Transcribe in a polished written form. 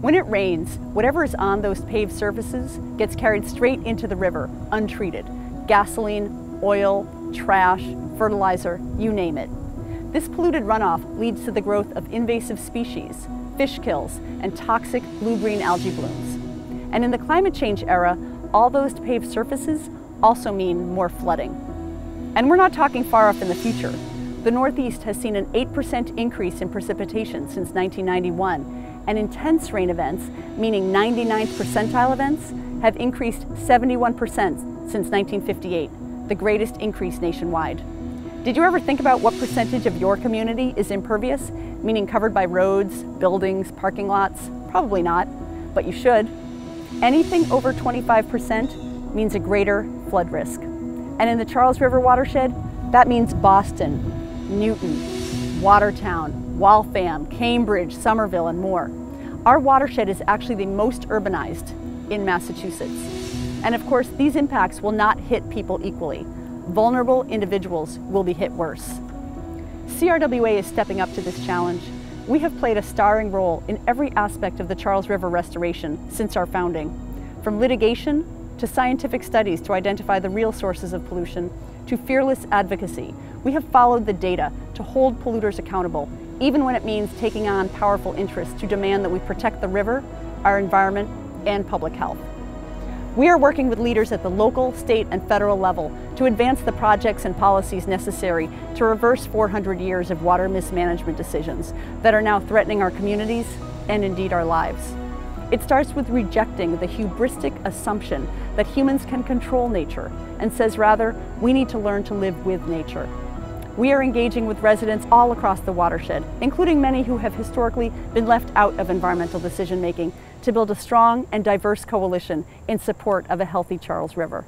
When it rains, whatever is on those paved surfaces gets carried straight into the river, untreated. Gasoline, oil, trash, fertilizer, you name it. This polluted runoff leads to the growth of invasive species, fish kills, and toxic blue-green algae blooms. And in the climate change era, all those paved surfaces also mean more flooding. And we're not talking far off in the future. The Northeast has seen an 8% increase in precipitation since 1991, and intense rain events, meaning 99th percentile events, have increased 71% since 1958, the greatest increase nationwide. Did you ever think about what percentage of your community is impervious, meaning covered by roads, buildings, parking lots? Probably not, but you should. Anything over 25% means a greater flood risk. And in the Charles River watershed, that means Boston, Newton, Watertown, Waltham, Cambridge, Somerville, and more. Our watershed is actually the most urbanized in Massachusetts. And of course, these impacts will not hit people equally. Vulnerable individuals will be hit worse. CRWA is stepping up to this challenge. We have played a starring role in every aspect of the Charles River restoration since our founding. From litigation to scientific studies to identify the real sources of pollution, to fearless advocacy, we have followed the data to hold polluters accountable, even when it means taking on powerful interests to demand that we protect the river, our environment, and public health. We are working with leaders at the local, state, and federal level to advance the projects and policies necessary to reverse 400 years of water mismanagement decisions that are now threatening our communities and indeed our lives. It starts with rejecting the hubristic assumption that humans can control nature and says rather, we need to learn to live with nature. We are engaging with residents all across the watershed, including many who have historically been left out of environmental decision-making, to build a strong and diverse coalition in support of a healthy Charles River.